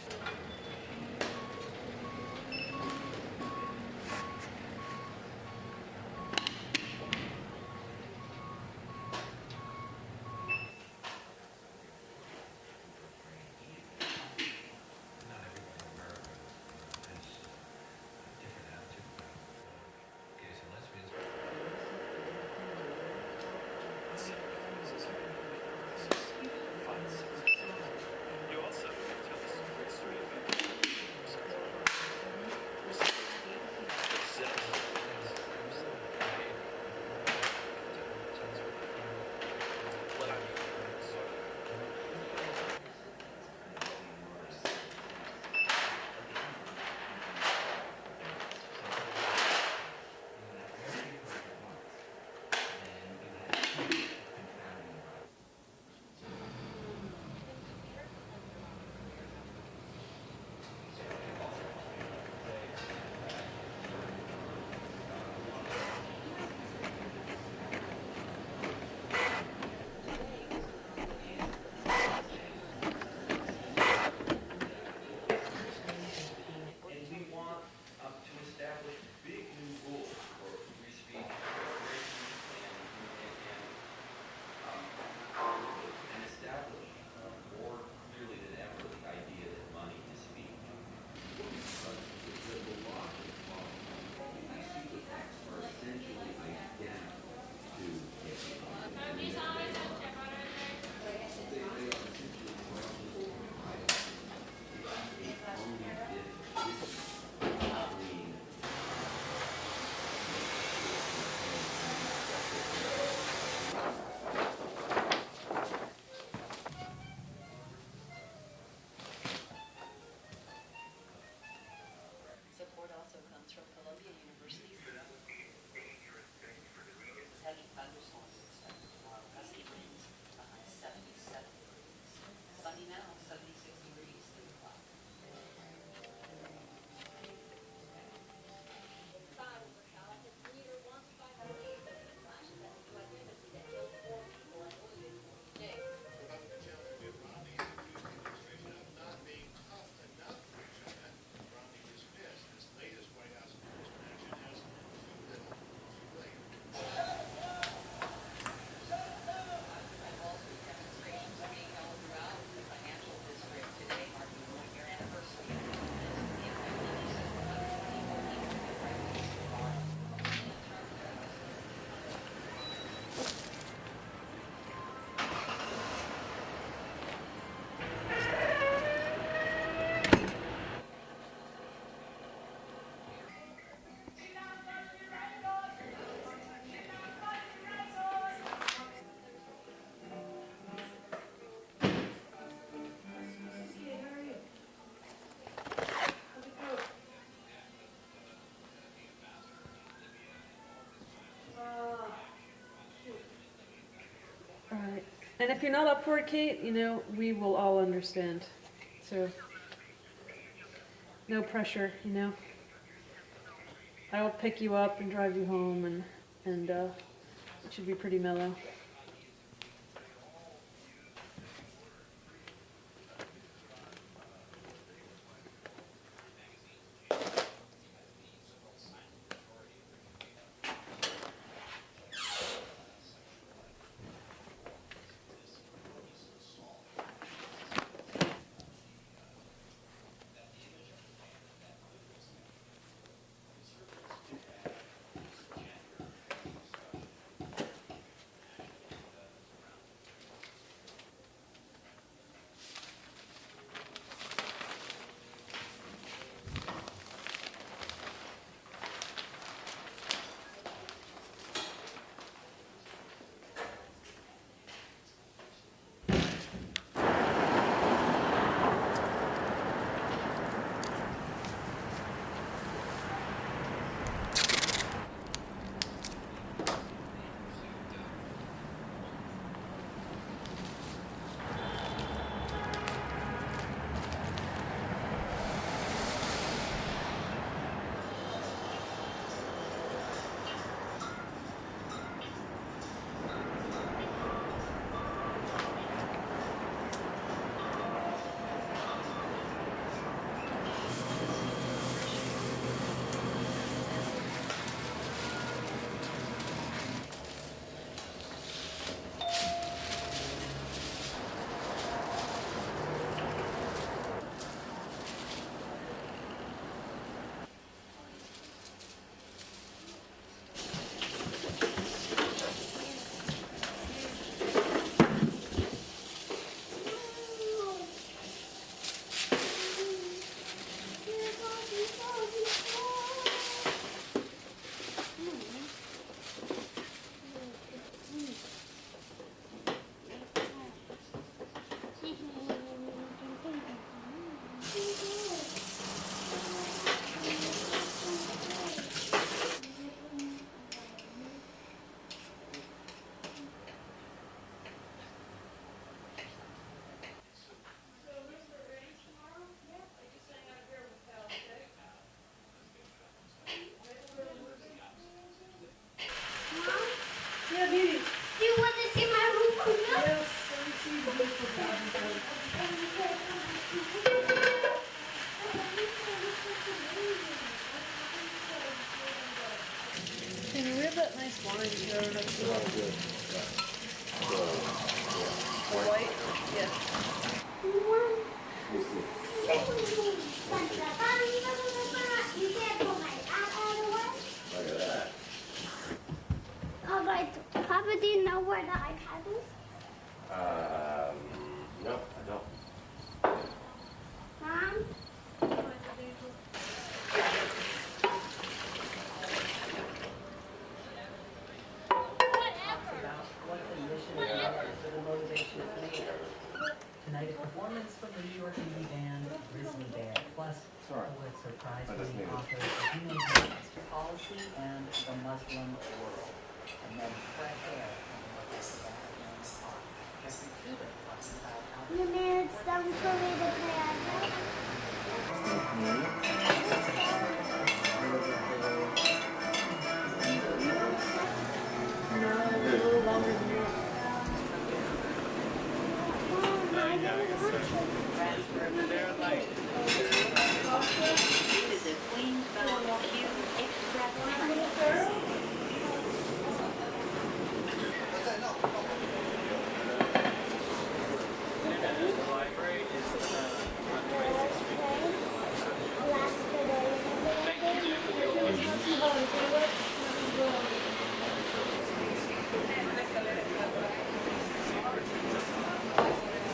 All right. And if you're not up for it, Kate, we will all understand. So, no pressure, I will pick you up and drive you home, and it should be pretty mellow. Can we have that nice wine here next to it? The white? Yeah. Look at that. All right, Papa, do you know where the iPad is? No, I don't. Mom? About what the mission is for the motivation of the leader. Tonight, a performance from the New York indie band Grizzly Bear, plus Pulitzer Prize-winning author Dino Mr. Policy and the Muslim World. And then fresh air from the Vatican art. Jesse Cuban talks about how You mean it's done for me to play iPad? No, it's a little longer than yours. Mom, I didn't watch it. This is a Queensborough Q Express train.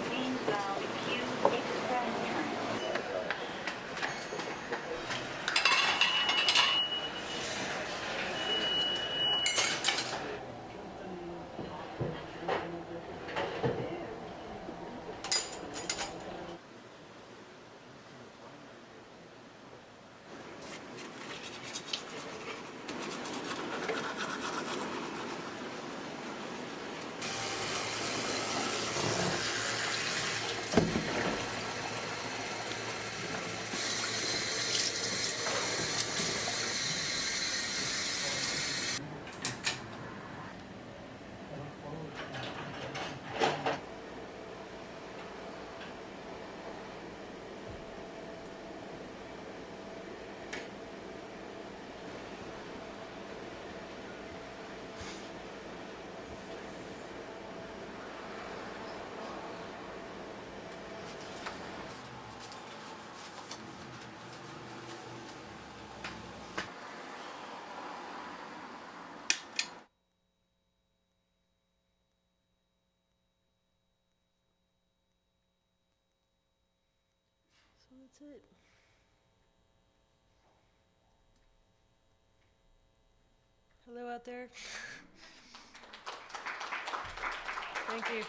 Queensborough Q Express train. So that's it. Hello out there. Thank you.